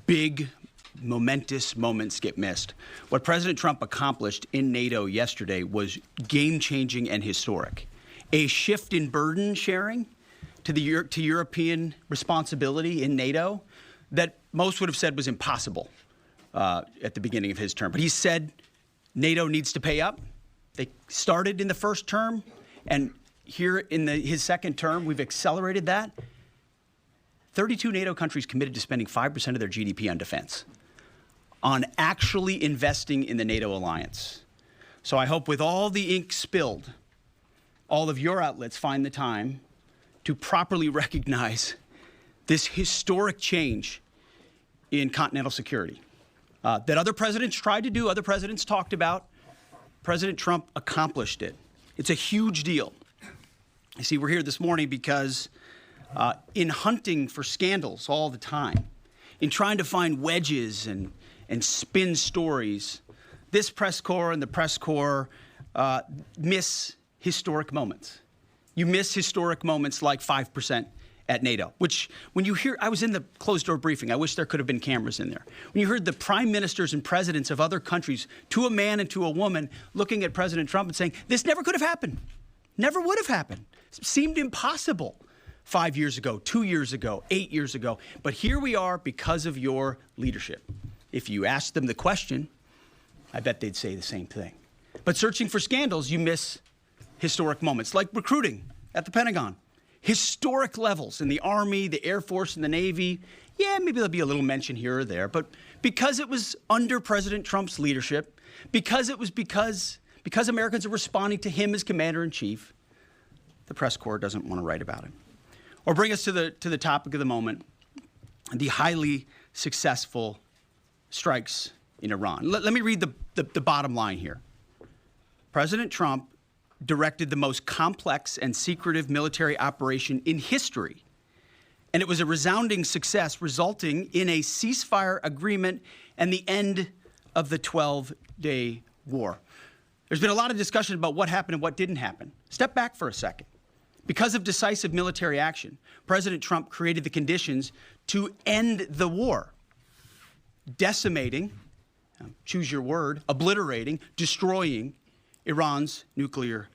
big, momentous moments get missed. What President Trump accomplished in NATO yesterday was game-changing and historic. A shift in burden sharing to European responsibility in NATO that most would have said was impossible at the beginning of his term. But he said NATO needs to pay up. They started in the first term, and here in his second term, we've accelerated that. 32 NATO countries committed to spending 5% of their GDP on defense, on actually investing in the NATO alliance. So I hope with all the ink spilled, all of your outlets find the time to properly recognize this historic change in continental security that other presidents tried to do, other presidents talked about. President Trump accomplished it. It's a huge deal. You see, we're here this morning because in hunting for scandals all the time, in trying to find wedges and spin stories, this press corps and the press corps miss historic moments. You miss historic moments like 5% at NATO, which when you hear, I was in the closed-door briefing. I wish there could have been cameras in there. When you heard the prime ministers and presidents of other countries, to a man and to a woman, looking at President Trump and saying, this never could have happened, never would have happened. It seemed impossible 5 years ago, 2 years ago, 8 years ago. But here we are because of your leadership. If you asked them the question, I bet they'd say the same thing. But searching for scandals, you miss historic moments, like recruiting at the Pentagon. Historic levels in the Army, the Air Force, and the Navy. Yeah, maybe there'll be a little mention here or there, but because it was under President Trump's leadership, because Americans are responding to him as commander-in-chief, the press corps doesn't want to write about it. Or bring us to the topic of the moment, the highly successful strikes in Iran. Let me read the bottom line here. President Trump directed the most complex and secretive military operation in history, and it was a resounding success, resulting in a ceasefire agreement and the end of the 12-day war. There's been a lot of discussion about what happened and what didn't happen. Step back for a second. Because of decisive military action, President Trump created the conditions to end the war, decimating, choose your word, obliterating, destroying Iran's nuclear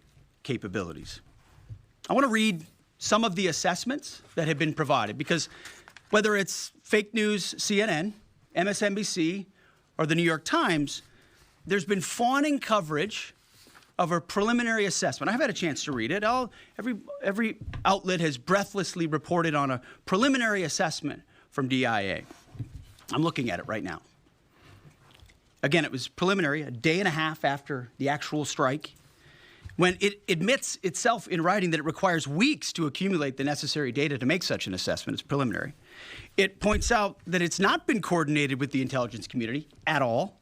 capabilities. I want to read some of the assessments that have been provided, because whether it's fake news, CNN, MSNBC, or the New York Times, there's been fawning coverage of a preliminary assessment. I've had a chance to read it. Every outlet has breathlessly reported on a preliminary assessment from DIA. I'm looking at it right now. Again, it was preliminary, a day and a half after the actual strike, when it admits itself in writing that it requires weeks to accumulate the necessary data to make such an assessment. It's preliminary. It points out that it's not been coordinated with the intelligence community at all.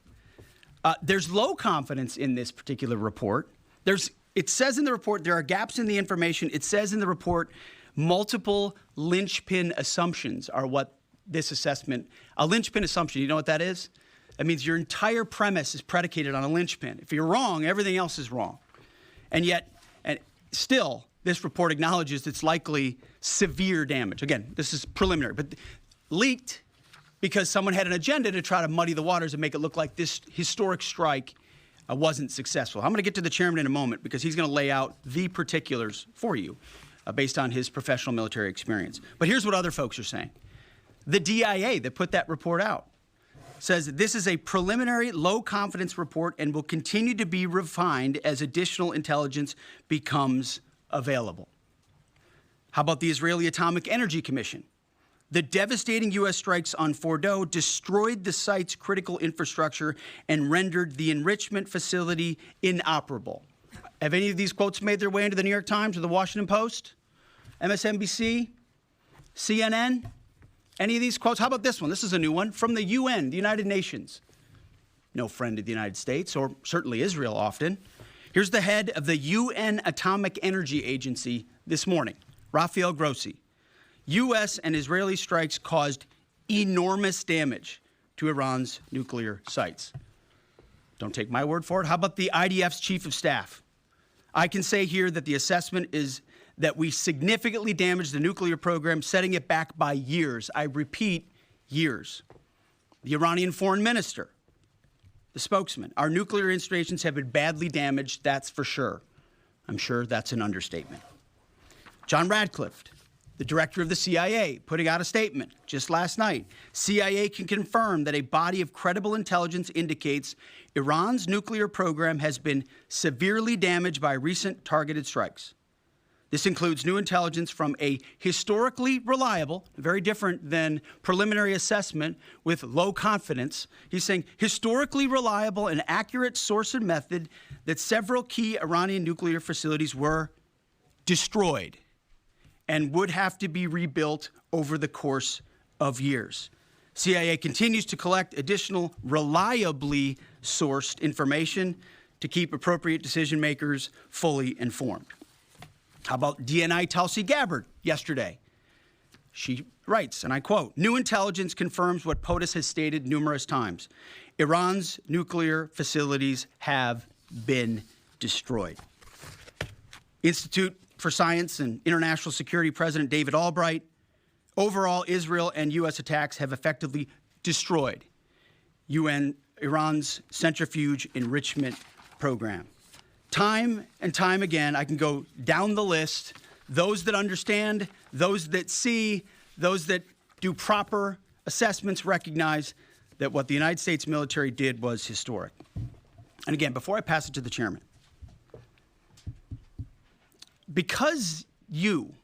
There's low confidence in this particular report. It says in the report there are gaps in the information. It says in the report multiple linchpin assumptions are what this assessment, a linchpin assumption, you know what that is? That means your entire premise is predicated on a linchpin. If you're wrong, everything else is wrong. And yet, still, this report acknowledges it's likely severe damage. Again, this is preliminary, but leaked because someone had an agenda to try to muddy the waters and make it look like this historic strike wasn't successful. I'm going to get to the chairman in a moment because he's going to lay out the particulars for you based on his professional military experience. But here's what other folks are saying. The DIA that put that report out says this is a preliminary low-confidence report and will continue to be refined as additional intelligence becomes available. How about the Israeli Atomic Energy Commission? The devastating U.S. strikes on Fordow destroyed the site's critical infrastructure and rendered the enrichment facility inoperable. Have any of these quotes made their way into the New York Times or the Washington Post, MSNBC, CNN? Any of these quotes? How about this one? This is a new one from the UN, the United Nations. No friend of the United States, or certainly Israel often. Here's the head of the UN Atomic Energy Agency this morning, Rafael Grossi. U.S. and Israeli strikes caused enormous damage to Iran's nuclear sites. Don't take my word for it. How about the IDF's chief of staff? I can say here that the assessment is that we significantly damaged the nuclear program, setting it back by years. I repeat, years. the Iranian foreign minister, the spokesman. Our nuclear installations have been badly damaged, that's for sure. I'm sure that's an understatement. John Radcliffe, the director of the CIA, putting out a statement just last night. CIA can confirm that a body of credible intelligence indicates Iran's nuclear program has been severely damaged by recent targeted strikes. This includes new intelligence from a historically reliable, very different than preliminary assessment with low confidence. He's saying historically reliable and accurate source and method that several key Iranian nuclear facilities were destroyed and would have to be rebuilt over the course of years. CIA continues to collect additional reliably sourced information to keep appropriate decision makers fully informed. How about DNI Tulsi Gabbard yesterday? She writes, and I quote, "New intelligence confirms what POTUS has stated numerous times. Iran's nuclear facilities have been destroyed." Institute for Science and International Security President David Albright, overall, Israel and U.S. attacks have effectively destroyed Iran's centrifuge enrichment program. Time and time again, I can go down the list, those that understand, those that see, those that do proper assessments recognize that what the United States military did was historic. And again, before I pass it to the chairman, because you,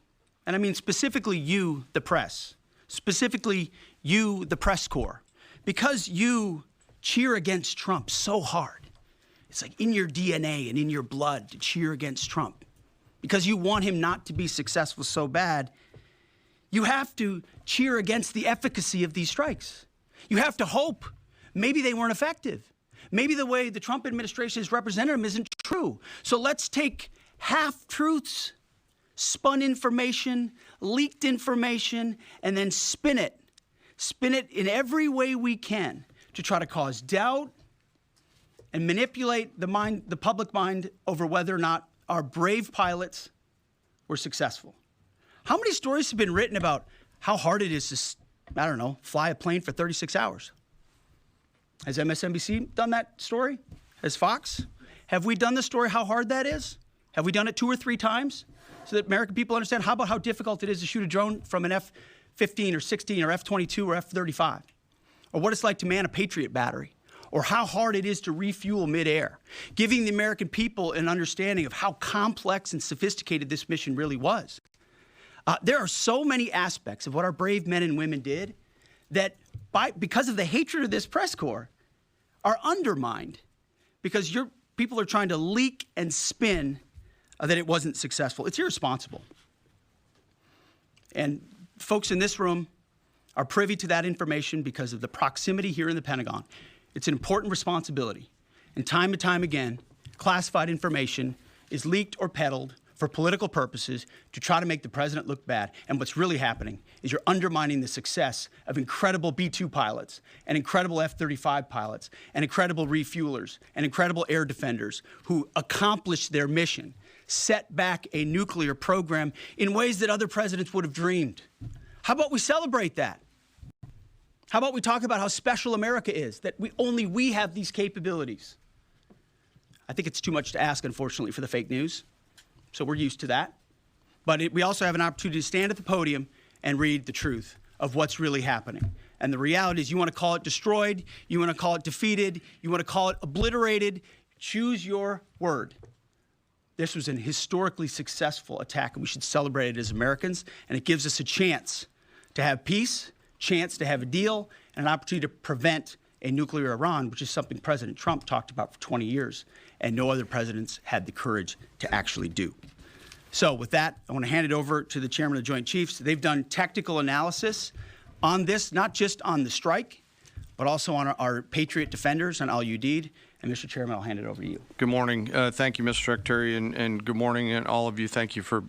and I mean specifically you, the press, specifically you, the press corps, because you cheer against Trump so hard, it's like in your DNA and in your blood to cheer against Trump, because you want him not to be successful so bad, you have to cheer against the efficacy of these strikes. You have to hope maybe they weren't effective. Maybe the way the Trump administration has represented them isn't true. So let's take half-truths, spun information, leaked information, and then spin it in every way we can to try to cause doubt and manipulate the public mind over whether or not our brave pilots were successful. How many stories have been written about how hard it is to, I don't know, fly a plane for 36 hours? Has MSNBC done that story? Has Fox? Have we done the story how hard that is? Have we done it 2 or 3 times so that American people understand? How about how difficult it is to shoot a drone from an F-15 or 16 or F-22 or F-35? Or what it's like to man a Patriot battery? Or how hard it is to refuel midair, giving the American people an understanding of how complex and sophisticated this mission really was. There are so many aspects of what our brave men and women did that, because of the hatred of this press corps, are undermined because your people are trying to leak and spin that it wasn't successful. It's irresponsible. And folks in this room are privy to that information because of the proximity here in the Pentagon. It's an important responsibility. And time again, classified information is leaked or peddled for political purposes to try to make the president look bad. And what's really happening is you're undermining the success of incredible B-2 pilots and incredible F-35 pilots and incredible refuelers and incredible air defenders who accomplished their mission, set back a nuclear program in ways that other presidents would have dreamed. How about we celebrate that? How about we talk about how special America is, that only we have these capabilities? I think it's too much to ask, unfortunately, for the fake news. So we're used to that. But we also have an opportunity to stand at the podium and read the truth of what's really happening. And the reality is, you want to call it destroyed, you want to call it defeated, you want to call it obliterated, choose your word. This was an historically successful attack, and we should celebrate it as Americans. And it gives us a chance to have peace, chance to have a deal, and an opportunity to prevent a nuclear Iran, which is something President Trump talked about for 20 years, and no other presidents had the courage to actually do. So with that, I want to hand it over to the chairman of the Joint Chiefs. They've done technical analysis on this, not just on the strike, but also on our Patriot defenders, on Al Udeid. And Mr. Chairman, I'll hand it over to you. Good morning. Thank you, Mr. Secretary, and good morning, and all of you. Thank you for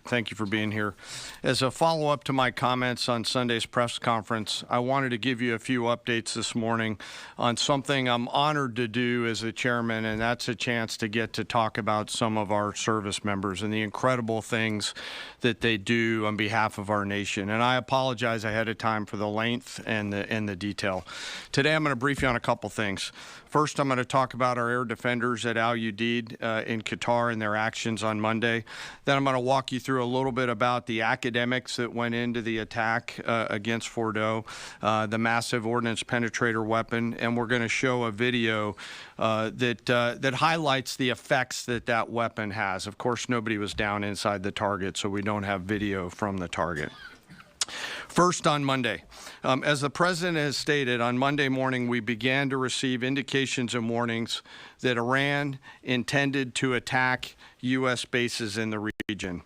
being here. As a follow-up to my comments on Sunday's press conference, I wanted to give you a few updates this morning on something I'm honored to do as a chairman, and that's a chance to get to talk about some of our service members and the incredible things that they do on behalf of our nation. And I apologize ahead of time for the length and the detail. Today, I'm going to brief you on a couple things. First, I'm going to talk about our air defenders at Al Udeid in Qatar and their actions on Monday. Then I'm going to walk you through a little bit about the academics that went into the attack against Fordo, the massive ordnance penetrator weapon, and we're going to show a video that highlights the effects that weapon has. Of course, nobody was down inside the target, so we don't have video from the target. First, on Monday, as the President has stated, on Monday morning we began to receive indications and warnings that Iran intended to attack U.S. bases in the region.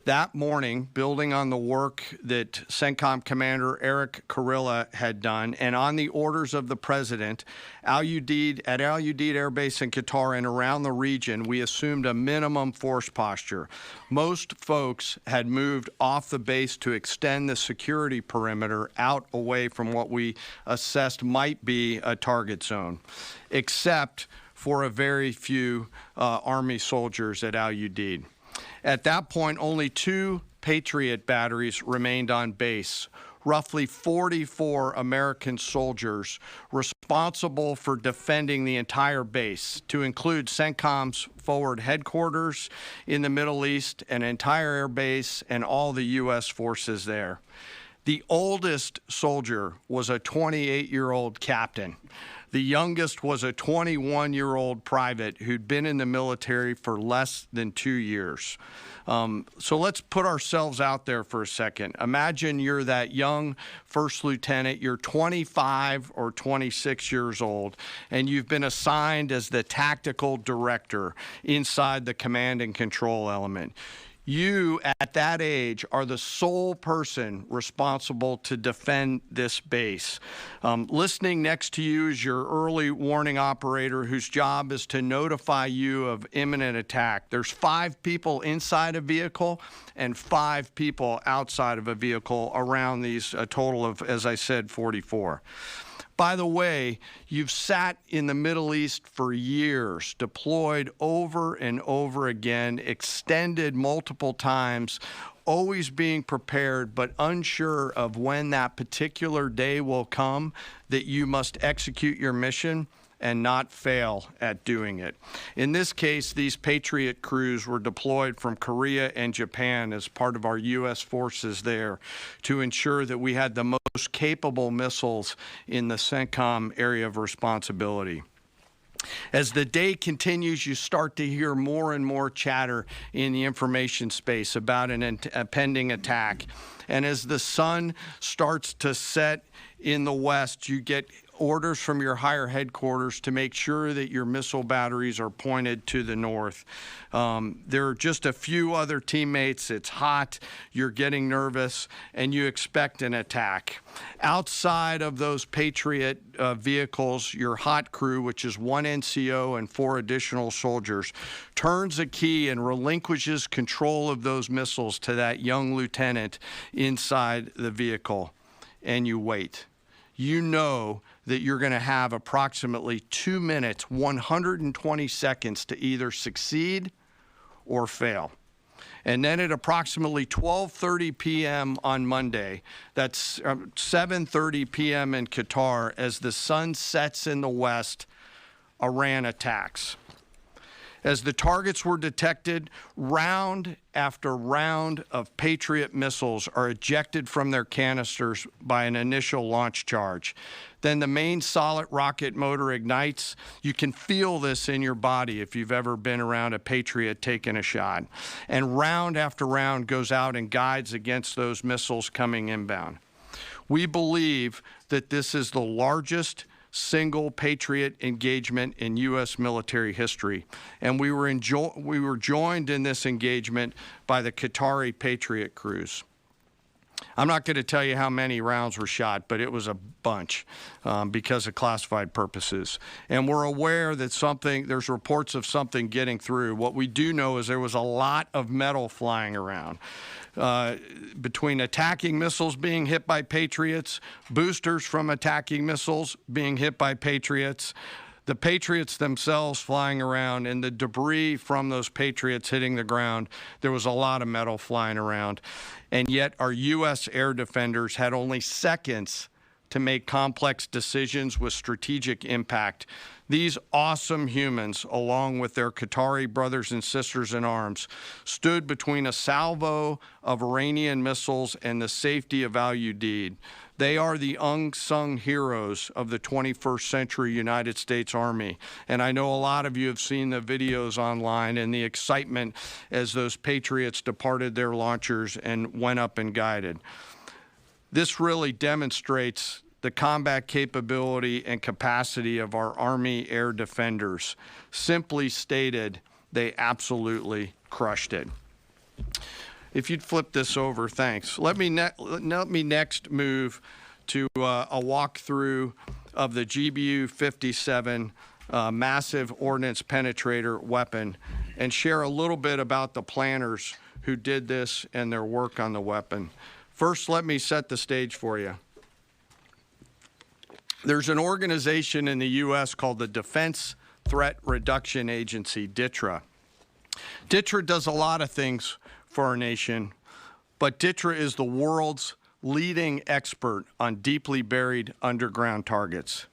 That morning, building on the work that CENTCOM Commander Eric Kurilla had done, and on the orders of the President, at Al Udeid Air Base in Qatar and around the region, we assumed a minimum force posture. Most folks had moved off the base to extend the security perimeter out away from what we assessed might be a target zone, except for a very few Army soldiers at Al Udeid. At that point, only 2 Patriot batteries remained on base, roughly 44 American soldiers responsible for defending the entire base, to include CENTCOM's forward headquarters in the Middle East, an entire air base, and all the U.S. forces there. The oldest soldier was a 28-year-old captain. The youngest was a 21-year-old private who'd been in the military for less than 2 years. So let's put ourselves out there for a second. Imagine you're that young first lieutenant, you're 25 or 26 years old, and you've been assigned as the tactical director inside the command and control element. You, at that age, are the sole person responsible to defend this base. Listening next to you is your early warning operator, whose job is to notify you of imminent attack. There's 5 people inside a vehicle and 5 people outside of a vehicle around these, a total of, as I said, 44. By the way, you've sat in the Middle East for years, deployed over and over again, extended multiple times, always being prepared, but unsure of when that particular day will come that you must execute your mission and not fail at doing it. In this case, these Patriot crews were deployed from Korea and Japan as part of our U.S. forces there to ensure that we had the most capable missiles in the CENTCOM area of responsibility. As the day continues, you start to hear more and more chatter in the information space about a pending attack. And as the sun starts to set in the west, you get orders from your higher headquarters to make sure that your missile batteries are pointed to the north. There are just a few other teammates. It's hot, you're getting nervous, and you expect an attack. Outside of those Patriot vehicles, your hot crew, which is 1 NCO and 4 additional soldiers, turns a key and relinquishes control of those missiles to that young lieutenant inside the vehicle, and you wait. You know that you're going to have approximately 2 minutes, 120 seconds to either succeed or fail. And then at approximately 12:30 p.m. on Monday, that's 7:30 p.m. in Qatar, as the sun sets in the west, Iran attacks. As the targets were detected, round after round of Patriot missiles are ejected from their canisters by an initial launch charge. Then the main solid rocket motor ignites. You can feel this in your body if you've ever been around a Patriot taking a shot. And round after round goes out and guides against those missiles coming inbound. We believe that this is the largest single Patriot engagement in U.S. military history. And we were joined in this engagement by the Qatari Patriot crews. I'm not going to tell you how many rounds were shot, but it was a bunch because of classified purposes. And we're aware that there's reports of something getting through. What we do know is there was a lot of metal flying around. Between attacking missiles being hit by Patriots, boosters from attacking missiles being hit by Patriots, the Patriots themselves flying around, and the debris from those Patriots hitting the ground, there was a lot of metal flying around. And yet our U.S. air defenders had only seconds to make complex decisions with strategic impact. These awesome humans, along with their Qatari brothers and sisters in arms, stood between a salvo of Iranian missiles and the safety of Al Udeid. They are the unsung heroes of the 21st century United States Army. And I know a lot of you have seen the videos online and the excitement as those Patriots departed their launchers and went up and guided. This really demonstrates the combat capability and capacity of our Army air defenders. Simply stated, they absolutely crushed it. If you'd flip this over, thanks. Let me next move to a walkthrough of the GBU-57 massive ordnance penetrator weapon and share a little bit about the planners who did this and their work on the weapon. First, let me set the stage for you. There's an organization in the U.S. called the Defense Threat Reduction Agency, DTRA. DTRA does a lot of things for our nation, but DTRA is the world's leading expert on deeply buried underground targets.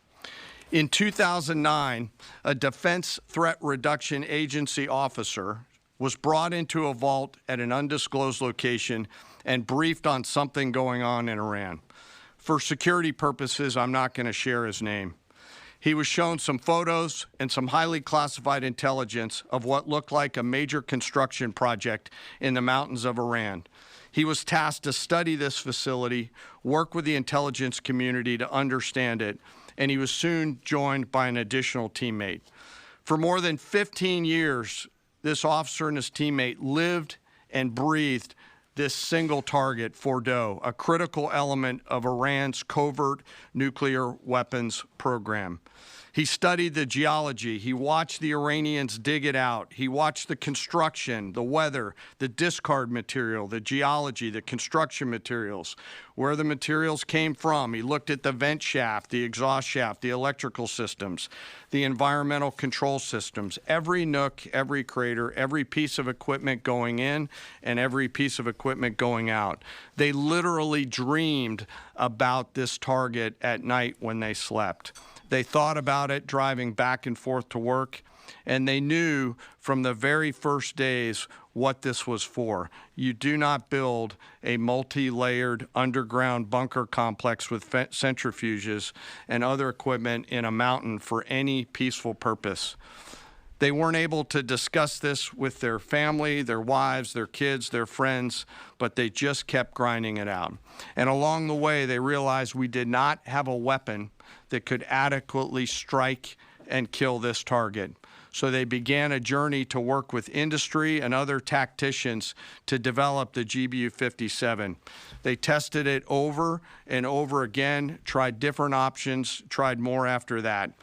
In 2009, a Defense Threat Reduction Agency officer was brought into a vault at an undisclosed location and briefed on something going on in Iran. For security purposes, I'm not going to share his name. He was shown some photos and some highly classified intelligence of what looked like a major construction project in the mountains of Iran. He was tasked to study this facility, work with the intelligence community to understand it, and he was soon joined by an additional teammate. For more than 15 years, this officer and his teammate lived and breathed this single target, Fordo, a critical element of Iran's covert nuclear weapons program. He studied the geology. He watched the Iranians dig it out. He watched the construction, the weather, the discard material, the geology, the construction materials, where the materials came from. He looked at the vent shaft, the exhaust shaft, the electrical systems, the environmental control systems, every nook, every crater, every piece of equipment going in and every piece of equipment going out. They literally dreamed about this target at night when they slept. They thought about it driving back and forth to work, and they knew from the very first days what this was for. You do not build a multi-layered underground bunker complex with centrifuges and other equipment in a mountain for any peaceful purpose. They weren't able to discuss this with their family, their wives, their kids, their friends, but they just kept grinding it out. And along the way, they realized we did not have a weapon that could adequately strike and kill this target. So they began a journey to work with industry and other tacticians to develop the GBU-57. They tested it over and over again, tried different options, tried more after that.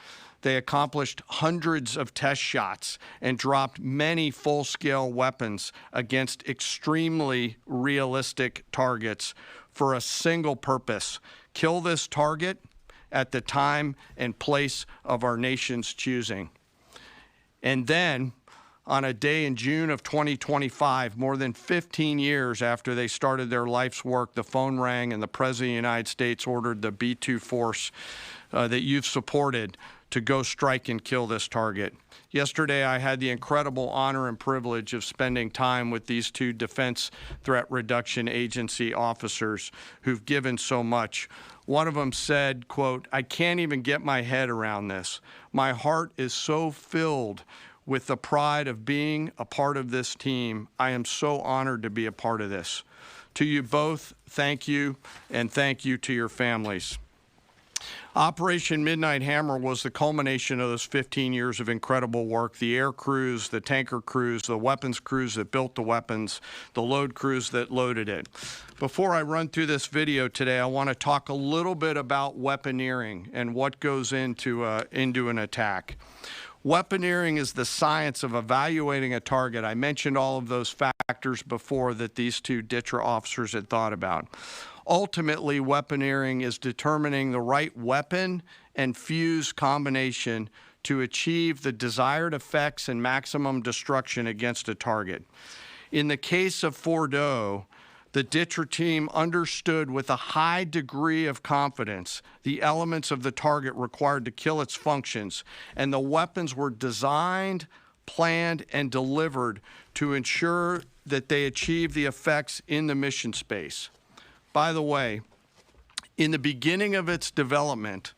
They accomplished hundreds of test shots and dropped many full-scale weapons against extremely realistic targets for a single purpose: kill this target at the time and place of our nation's choosing. And then, on a day in June of 2025, more than 15 years after they started their life's work, the phone rang and the President of the United States ordered the B-2 force that you've supported to go strike and kill this target. Yesterday, I had the incredible honor and privilege of spending time with these two Defense Threat Reduction Agency officers who've given so much. One of them said, quote, "I can't even get my head around this. My heart is so filled with the pride of being a part of this team. I am so honored to be a part of this." To you both, thank you, and thank you to your families. Operation Midnight Hammer was the culmination of those 15 years of incredible work. The air crews, the tanker crews, the weapons crews that built the weapons, the load crews that loaded it. Before I run through this video today, I want to talk a little bit about weaponeering and what goes into an attack. Weaponeering is the science of evaluating a target. I mentioned all of those factors before that these two DTRA officers had thought about. Ultimately, weaponeering is determining the right weapon and fuse combination to achieve the desired effects and maximum destruction against a target. In the case of Fordo, the DTRA team understood with a high degree of confidence the elements of the target required to kill its functions, and the weapons were designed, planned, and delivered to ensure that they achieve the effects in the mission space. By the way, in the beginning of its development,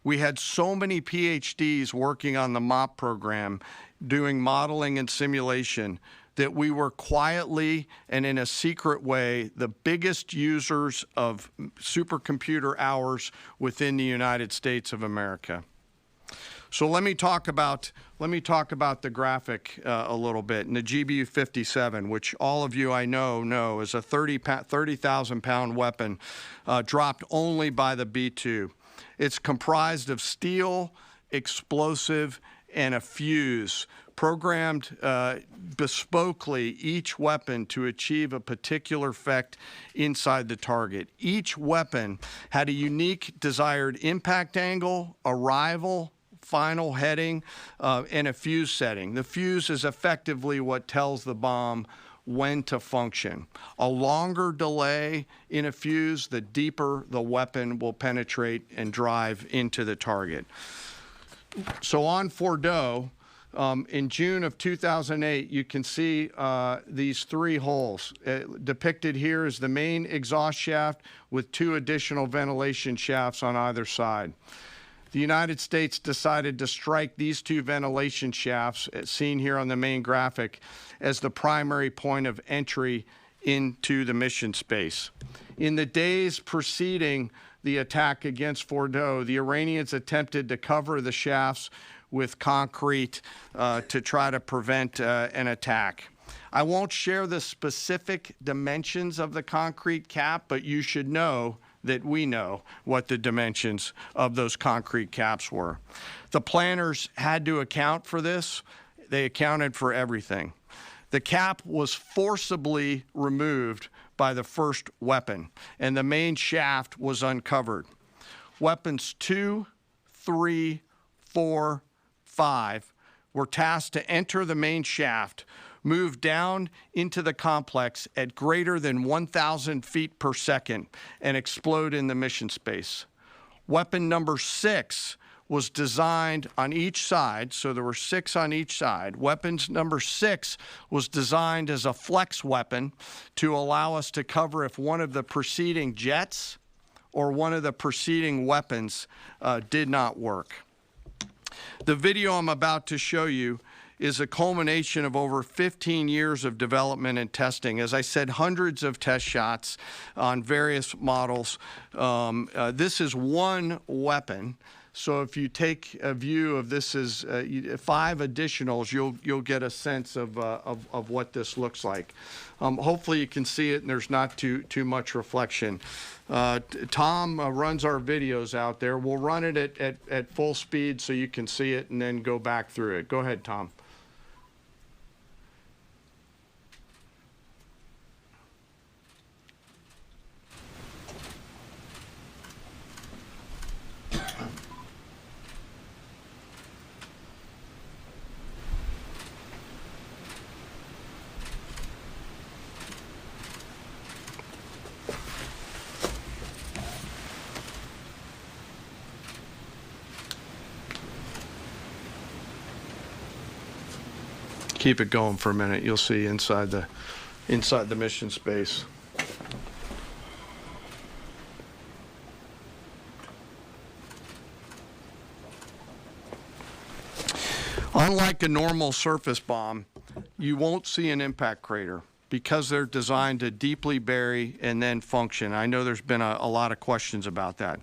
we had so many PhDs working on the MOP program, doing modeling and simulation, that we were quietly and in a secret way the biggest users of supercomputer hours within the United States of America. So let me talk about the graphic a little bit. And the GBU-57, which all of you I know is a 30,000-pound weapon dropped only by the B-2. It's comprised of steel, explosive, and a fuse, programmed bespokely, each weapon to achieve a particular effect inside the target. Each weapon had a unique desired impact angle, arrival, final heading, and a fuse setting. The fuse is effectively what tells the bomb when to function. A longer delay in a fuse, the deeper the weapon will penetrate and drive into the target. So on Fordo, in June of 2008, you can see these three holes. Depicted here is the main exhaust shaft with 2 additional ventilation shafts on either side. The United States decided to strike these 2 ventilation shafts, as seen here on the main graphic, as the primary point of entry into the mission space. In the days preceding the attack against Fordo, the Iranians attempted to cover the shafts with concrete to try to prevent an attack. I won't share the specific dimensions of the concrete cap, but you should know that we know what the dimensions of those concrete caps were. The planners had to account for this. They accounted for everything. The cap was forcibly removed by the first weapon, and the main shaft was uncovered. Weapons 2, 3, 4, 5 were tasked to enter the main shaft, move down into the complex at greater than 1,000 feet per second, and explode in the mission space. Weapon number 6 was designed on each side, so there were 6 on each side. Weapons number 6 was designed as a flex weapon to allow us to cover if one of the preceding jets or one of the preceding weapons did not work. The video I'm about to show you is a culmination of over 15 years of development and testing. As I said, hundreds of test shots on various models. This is one weapon. So if you take a view of this as 5 additionals, you'll get a sense of what this looks like. Hopefully you can see it and there's not too much reflection. Tom runs our videos out there. We'll run it at full speed so you can see it and then go back through it. Go ahead, Tom. Keep it going for a minute. You'll see inside the mission space. Unlike a normal surface bomb, you won't see an impact crater. because they're designed to deeply bury and then function. I know there's been a lot of questions about that.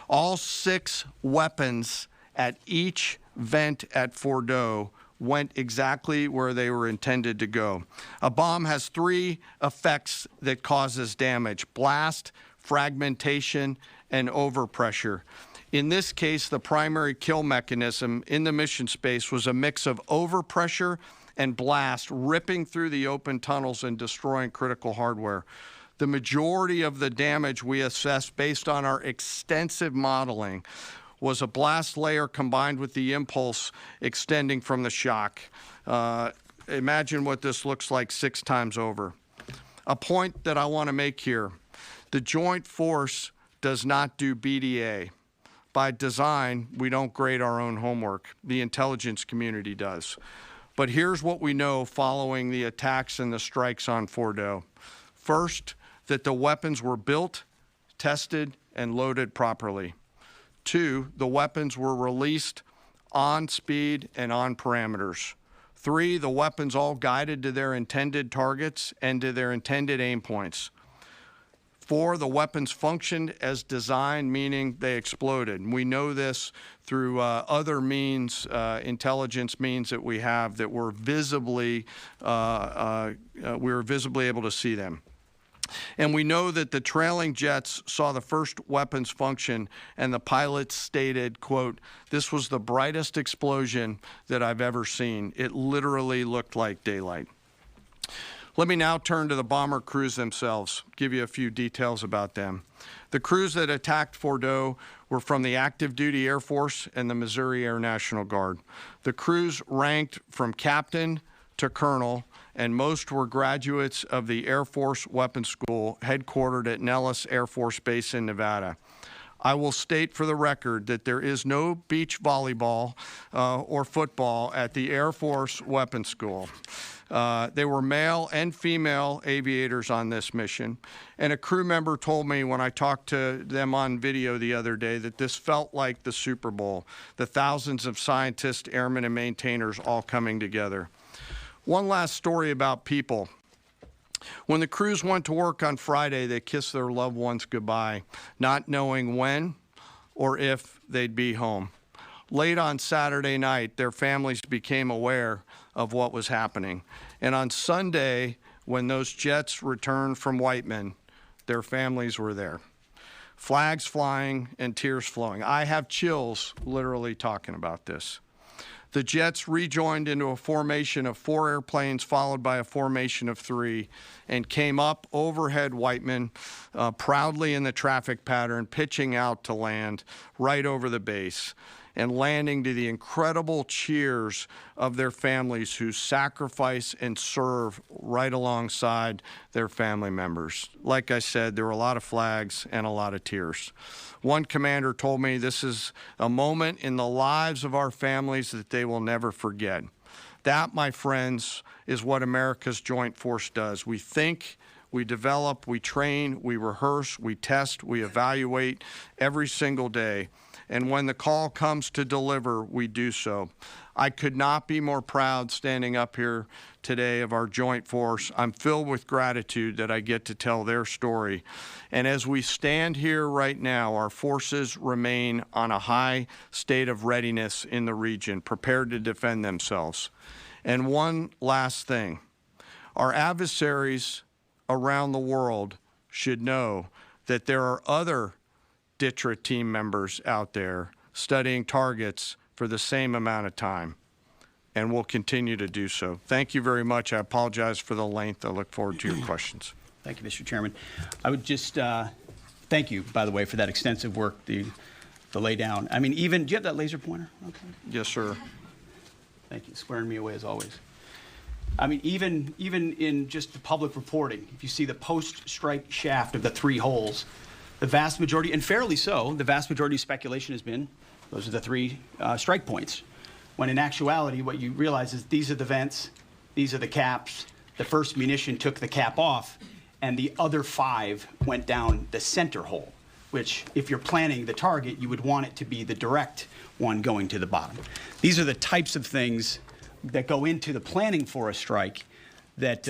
All 6 weapons at each vent at Fordo went exactly where they were intended to go. A bomb has 3 effects that causes damage: blast, fragmentation, and overpressure. In this case, the primary kill mechanism in the mission space was a mix of overpressure and blast, ripping through the open tunnels and destroying critical hardware. The majority of the damage we assessed based on our extensive modeling was a blast layer combined with the impulse extending from the shock. Imagine what this looks like 6 times over. A point that I want to make here: the Joint Force does not do BDA. By design, we don't grade our own homework. The intelligence community does. But here's what we know following the attacks and the strikes on Fordo. First, that the weapons were built, tested, and loaded properly. 2, the weapons were released on speed and on parameters. 3, the weapons all guided to their intended targets and to their intended aim points. 4, the weapons functioned as designed, meaning they exploded. And we know this through other means, intelligence means that we have, that were visibly, we were visibly able to see them. And we know that the trailing jets saw the first weapons function, and the pilots stated, quote, "This was the brightest explosion that I've ever seen. It literally looked like daylight." Let me now turn to the bomber crews themselves, give you a few details about them. The crews that attacked Fordo were from the active duty Air Force and the Missouri Air National Guard. The crews ranked from captain to colonel, and most were graduates of the Air Force Weapons School headquartered at Nellis Air Force Base in Nevada. I will state for the record that there is no beach volleyball or football at the Air Force Weapons School. They were male and female aviators on this mission, and a crew member told me when I talked to them on video the other day that this felt like the Super Bowl, the thousands of scientists, airmen, and maintainers all coming together. One last story about people. When the crews went to work on Friday, they kissed their loved ones goodbye, not knowing when or if they'd be home. Late on Saturday night, their families became aware of what was happening. And on Sunday, when those jets returned from Whiteman, their families were there. Flags flying and tears flowing. I have chills literally talking about this. The jets rejoined into a formation of 4 airplanes followed by a formation of 3 and came up overhead Whiteman proudly in the traffic pattern, pitching out to land right over the base and landing to the incredible cheers of their families who sacrifice and serve right alongside their family members. Like I said, there were a lot of flags and a lot of tears. One commander told me this is a moment in the lives of our families that they will never forget. That, my friends, is what America's Joint Force does. We think, we develop, we train, we rehearse, we test, we evaluate every single day. And when the call comes to deliver, we do so. I could not be more proud standing up here today of our Joint Force. I'm filled with gratitude that I get to tell their story. And as we stand here right now, our forces remain on a high state of readiness in the region, prepared to defend themselves. And one last thing, our adversaries around the world should know that there are other DTRA team members out there studying targets for the same amount of time, and will continue to do so. Thank you very much. I apologize for the length. I look forward to your questions. Thank you, Mr. Chairman. I would just thank you, by the way, for that extensive work, the lay down. I mean, even, do you have that laser pointer? Okay. Yes, sir. Thank you, squaring me away as always. I mean, even in just the public reporting, if you see the post-strike shaft of the 3 holes, the vast majority, and fairly so, the vast majority of speculation has been those are the 3 strike points. When in actuality, what you realize is these are the vents, these are the caps. The first munition took the cap off, and the other 5 went down the center hole, which, if you're planning the target, you would want it to be the direct one going to the bottom. These are the types of things that go into the planning for a strike that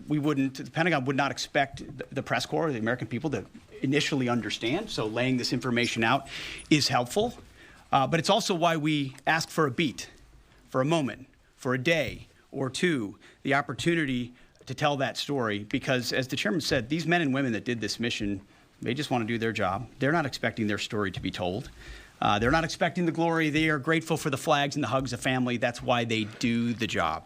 the Pentagon would not expect the press corps, or the American people, to initially understand. So laying this information out is helpful. But it's also why we ask for a beat, for a moment, for a day or two, the opportunity to tell that story. Because as the chairman said, these men and women that did this mission, they just want to do their job. They're not expecting their story to be told. They're not expecting the glory. They are grateful for the flags and the hugs of family. That's why they do the job.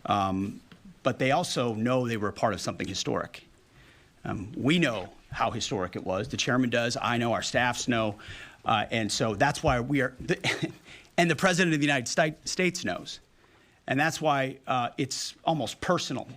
But they also know they were a part of something historic. We know how historic it was. The chairman does. I know. Our staffs know. And so that's why we are, and the president of the United States knows. And that's why it's almost personal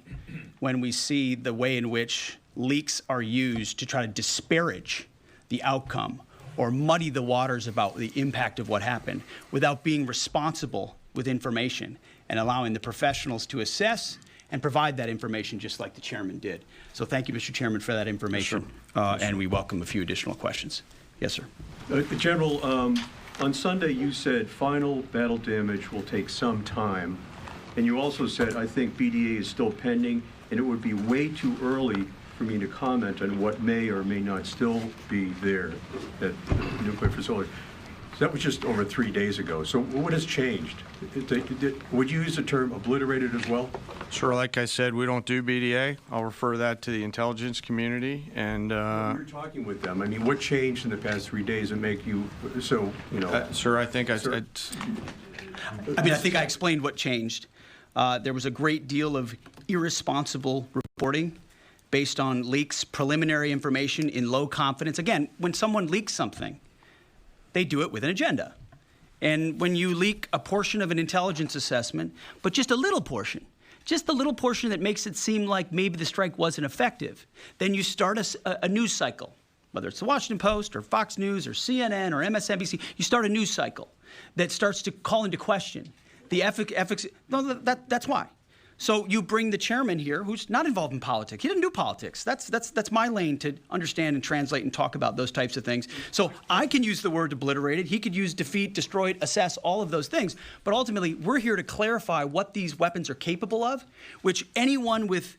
when we see the way in which leaks are used to try to disparage the outcome or muddy the waters about the impact of what happened without being responsible with information and allowing the professionals to assess and provide that information just like the chairman did. So thank you, Mr. Chairman, for that information. Yes, and we welcome a few additional questions. Yes, sir. General, on Sunday you said final battle damage will take some time. And you also said, I think BDA is still pending, and it would be way too early for me to comment on what may or may not still be there at the nuclear facility. So that was just over 3 days ago. So what has changed? Would you use the term obliterated as well? Sure. Like I said, we don't do BDA. I'll refer that to the intelligence community. And when you're talking with them, I mean, what changed in the past 3 days that make you so, you know? Sir, I think I think I explained what changed. There was a great deal of irresponsible reporting based on leaks, preliminary information in low confidence. Again, when someone leaks something, they do it with an agenda. And when you leak a portion of an intelligence assessment, but just a little portion that makes it seem like maybe the strike wasn't effective, then you start a news cycle, whether it's the Washington Post or Fox News or CNN or MSNBC, you start a news cycle that starts to call into question the ethics. No, that's why. So you bring the chairman here, who's not involved in politics. He doesn't do politics. That's my lane to understand and translate and talk about those types of things. So I can use the word obliterated. He could use defeat, destroyed, assess, all of those things. But ultimately, we're here to clarify what these weapons are capable of, which anyone with,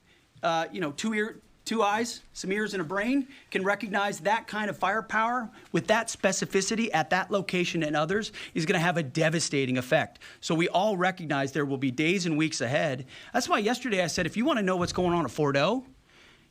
two eyes, some ears, and a brain can recognize that kind of firepower with that specificity at that location and others is going to have a devastating effect. So we all recognize there will be days and weeks ahead. That's why yesterday I said, if you want to know what's going on at Fordo,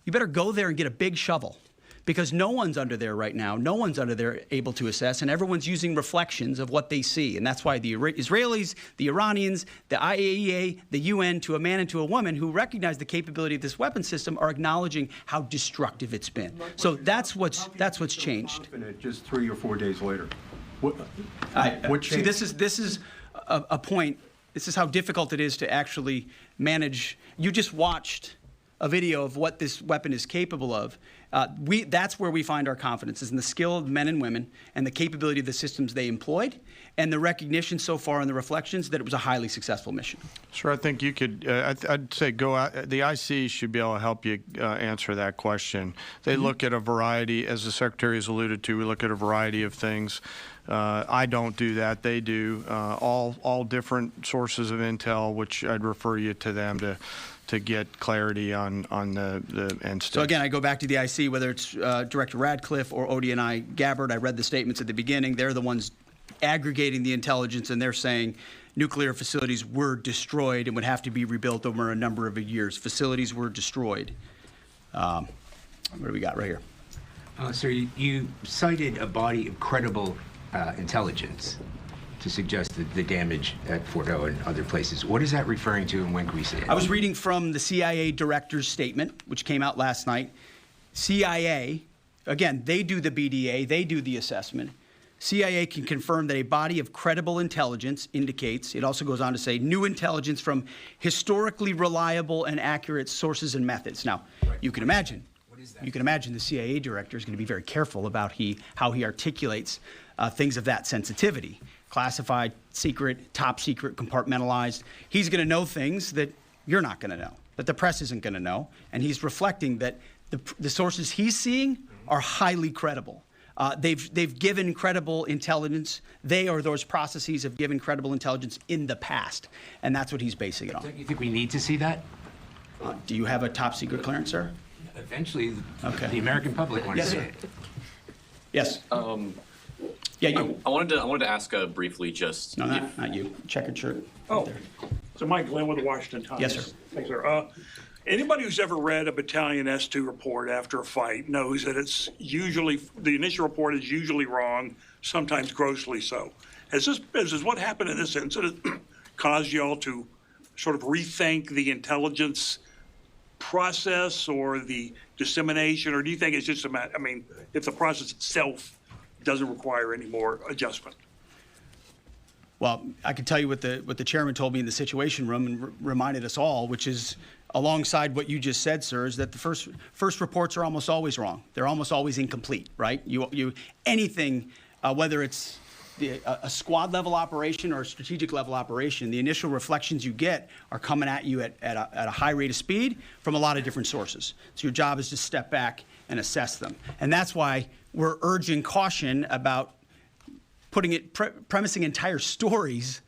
you better go there and get a big shovel. Because no one's under there right now. No one's under there able to assess, and everyone's using reflections of what they see. And that's why the Israelis, the Iranians, the IAEA, the UN, to a man and to a woman who recognize the capability of this weapon system are acknowledging how destructive it's been. So that's what's changed. Just 3 or 4 days later. What changed? See, this is a point. This is how difficult it is to actually manage. You just watched a video of what this weapon is capable of. That's where we find our confidence, is in the skill of men and women and the capability of the systems they employed and the recognition so far in the reflections that it was a highly successful mission. Sure, I think you could, I'd say go out, the IC should be able to help you answer that question. They look at a variety, as the Secretary has alluded to, we look at a variety of things. I don't do that, they do. All different sources of intel, which I'd refer you to them to get clarity on the end state. So again, I go back to the IC, whether it's Director Radcliffe or ODNI Gabbard. I read the statements at the beginning. They're the ones aggregating the intelligence, and they're saying nuclear facilities were destroyed and would have to be rebuilt over a number of years. Facilities were destroyed. What do we got right here? Sir, you cited a body of credible intelligence to suggest the damage at Fordo and other places. What is that referring to, and when can we see it? I was reading from the CIA director's statement, which came out last night. CIA, again, they do the BDA, they do the assessment. CIA can confirm that a body of credible intelligence indicates, it also goes on to say, new intelligence from historically reliable and accurate sources and methods. Now, you can imagine. You can imagine the CIA director is going to be very careful about how he articulates things of that sensitivity. Classified, secret, top secret, compartmentalized. He's going to know things that you're not going to know, that the press isn't going to know, and he's reflecting that the sources he's seeing are highly credible. They've given credible intelligence. They or those processes have given credible intelligence in the past, and that's what he's basing it on. Don't you think we need to see that? Do you have a top secret clearance, sir? Eventually, Okay. the American public wants Yes, to see sir. it. Yes. Yeah, you. I wanted to ask briefly just. No, not you. Checkered shirt. Oh. There. So Mike Glenn with the Washington Times. Yes, sir. Thanks, sir. Anybody who's ever read a Battalion S2 report after a fight knows that it's usually, the initial report is usually wrong, sometimes grossly so. Has what happened in this incident caused y'all to sort of rethink the intelligence process or the dissemination, or do you think it's just a matter, I mean, if the process itself doesn't require any more adjustment? Well, I can tell you what the chairman told me in the Situation Room and reminded us all, which is alongside what you just said, sir, is that the first reports are almost always wrong. They're almost always incomplete, right? Anything, whether it's a squad level operation or a strategic level operation, the initial reflections you get are coming at you at a high rate of speed from a lot of different sources. So your job is to step back and assess them. And that's why we're urging caution about premising entire stories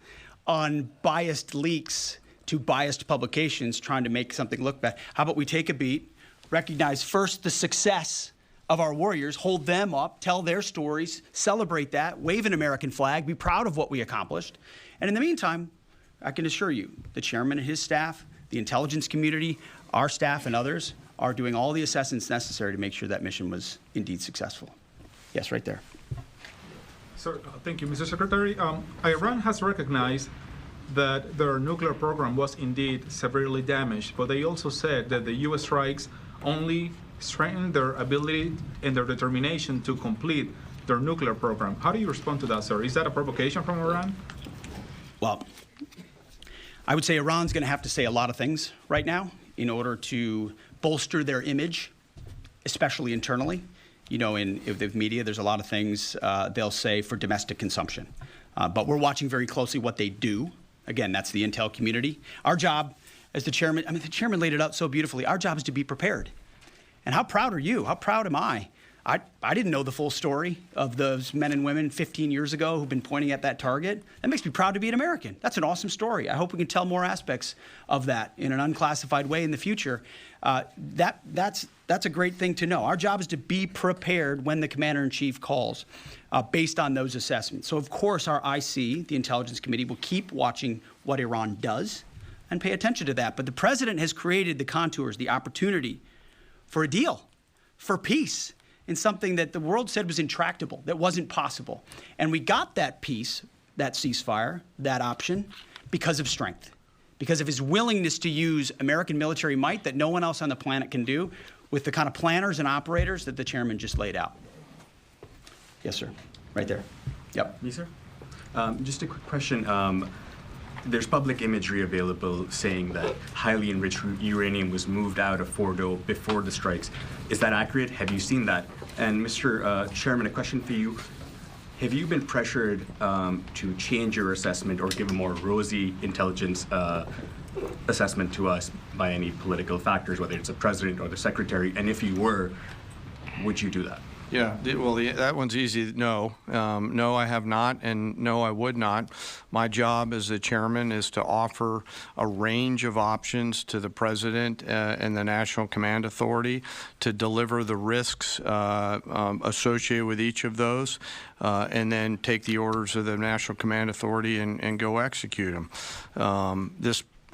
on biased leaks to biased publications trying to make something look bad. How about we take a beat, recognize first the success of our warriors, hold them up, tell their stories, celebrate that, wave an American flag, be proud of what we accomplished. And in the meantime, I can assure you, the chairman and his staff, the intelligence community, our staff and others are doing all the assessments necessary to make sure that mission was indeed successful. Yes, right there. Sir, thank you, Mr. Secretary. Iran has recognized that their nuclear program was indeed severely damaged, but they also said that the U.S. strikes only strengthened their ability and their determination to complete their nuclear program. How do you respond to that, sir? Is that a provocation from Iran? Well, I would say Iran's going to have to say a lot of things right now in order to bolster their image, especially internally. You know, in the media, there's a lot of things they'll say for domestic consumption. But we're watching very closely what they do. Again, that's the intel community. Our job as the chairman, the chairman laid it out so beautifully. Our job is to be prepared. And how proud are you? How proud am I? I didn't know the full story of those men and women 15 years ago who've been pointing at that target. That makes me proud to be an American. That's an awesome story. I hope we can tell more aspects of that in an unclassified way in the future. That's a great thing to know. Our job is to be prepared when the commander-in-chief calls based on those assessments. So, of course, our IC, the Intelligence Committee, will keep watching what Iran does and pay attention to that. But the president has created the contours, the opportunity for a deal, for peace, in something that the world said was intractable, that wasn't possible. And we got that peace, that ceasefire, that option, because of strength, because of his willingness to use American military might that no one else on the planet can do with the kind of planners and operators that the chairman just laid out. Yes, sir. Right there. Yep. Me, sir? Just a quick question. There's public imagery available saying that highly enriched uranium was moved out of Fordo before the strikes. Is that accurate? Have you seen that? And Mr. Chairman, a question for you. Have you been pressured to change your assessment or give a more rosy intelligence assessment to us by any political factors, whether it's the president or the secretary? And if you were, would you do that? Yeah, well, that one's easy. No. No, I have not, and no, I would not. My job as the chairman is to offer a range of options to the president and the National Command Authority to deliver the risks associated with each of those, and then take the orders of the National Command Authority and go execute them.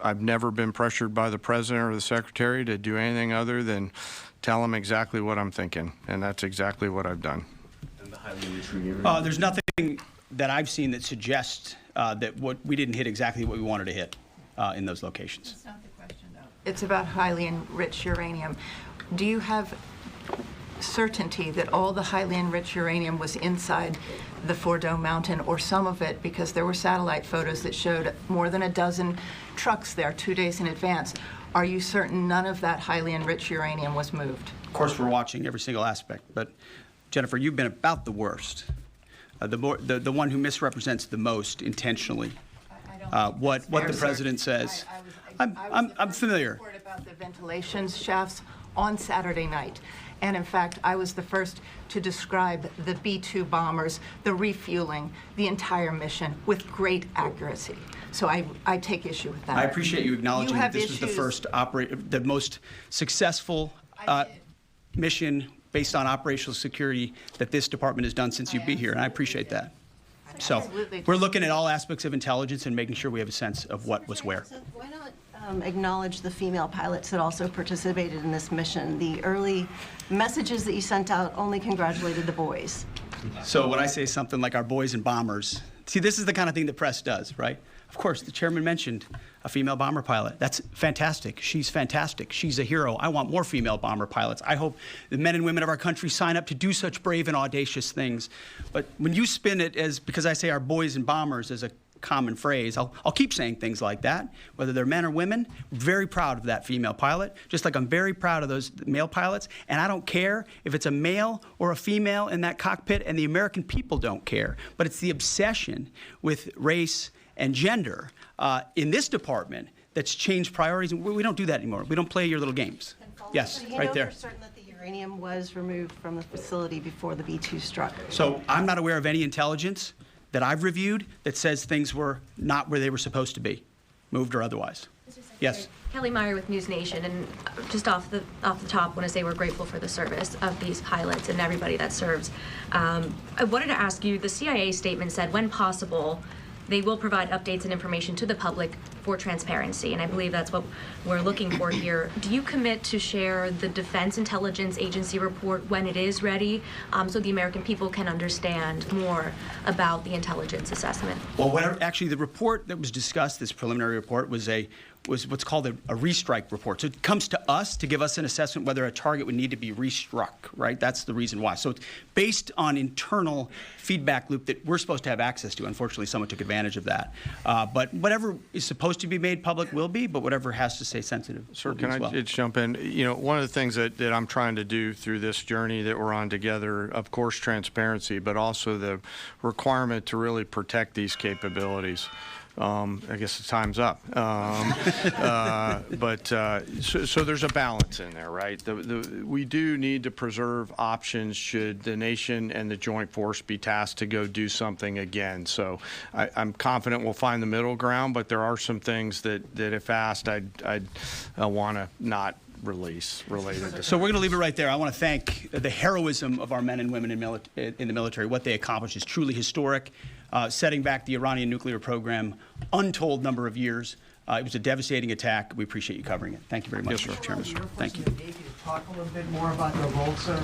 I've never been pressured by the president or the secretary to do anything other than tell them exactly what I'm thinking, and that's exactly what I've done. And the highly enriched uranium? There's nothing that I've seen that suggests that we didn't hit exactly what we wanted to hit in those locations. That's not the question, though. It's about highly enriched uranium. Do you have certainty that all the highly enriched uranium was inside the Fordo mountain, or some of it, because there were satellite photos that showed more than a dozen trucks there 2 days in advance? Are you certain none of that highly enriched uranium was moved? Of course, we're watching every single aspect, but Jennifer, you've been about the worst, the one who misrepresents the most intentionally what the president says. I'm familiar. I was about the ventilation shafts on Saturday night. And in fact, I was the first to describe the B-2 bombers, the refueling, the entire mission with great accuracy. So I take issue with that. I appreciate you acknowledging You that have this was the issues. the most successful mission based on operational security that this department has done since you've been here, and I appreciate that. So Absolutely. we're looking at all aspects of intelligence and making sure we have a sense of what was where. Why not acknowledge the female pilots that also participated in this mission? The early messages that you sent out only congratulated the boys. So when I say something like our boys and bombers, see, this is the kind of thing the press does, right? Of course, the chairman mentioned a female bomber pilot. That's fantastic. She's fantastic. She's a hero. I want more female bomber pilots. I hope the men and women of our country sign up to do such brave and audacious things. But when you spin it as, because I say our boys and bombers as a common phrase, I'll keep saying things like that, whether they're men or women. Very proud of that female pilot, just like I'm very proud of those male pilots. And I don't care if it's a male or a female in that cockpit, and the American people don't care. But it's the obsession with race and gender in this department that's changed priorities. We don't do that anymore. We don't play your little games. Yes, So you right know there. for certain that the uranium was removed from the facility before the B-2 struck. So I'm not aware of any intelligence that I've reviewed that says things were not where they were supposed to be, moved or otherwise. Yes. Kelly Meyer with News Nation, and just off the top, want to say we're grateful for the service of these pilots and everybody that serves. I wanted to ask you, the CIA statement said, when possible, they will provide updates and information to the public for transparency, and I believe that's what we're looking for here. Do you commit to share the Defense Intelligence Agency report when it is ready, so the American people can understand more about the intelligence assessment? Well, actually, the report that was discussed, this preliminary report, was what's called a restrike report. So it comes to us to give us an assessment whether a target would need to be restruck, right? That's the reason why. So it's based on internal feedback loop that we're supposed to have access to. Unfortunately, someone took advantage of that. But whatever is supposed to be made public will be, but whatever has to stay sensitive Sir, will be can as I well. just jump in? You know, one of the things that I'm trying to do through this journey that we're on together, of course, transparency, but also the requirement to really protect these capabilities. I guess the time's up. So there's a balance in there, right? We do need to preserve options should the nation and the joint force be tasked to go do something again. So I'm confident we'll find the middle ground, but there are some things that if asked, I'd want to not release related to. So we're going to leave it right there. I want to thank the heroism of our men and women in the military. What they accomplished is truly historic, setting back the Iranian nuclear program untold number of years. It was a devastating attack. We appreciate you covering it. Thank you very much, Yes, sir. Chairman. Thank you. Talk a little bit more about the role, sir.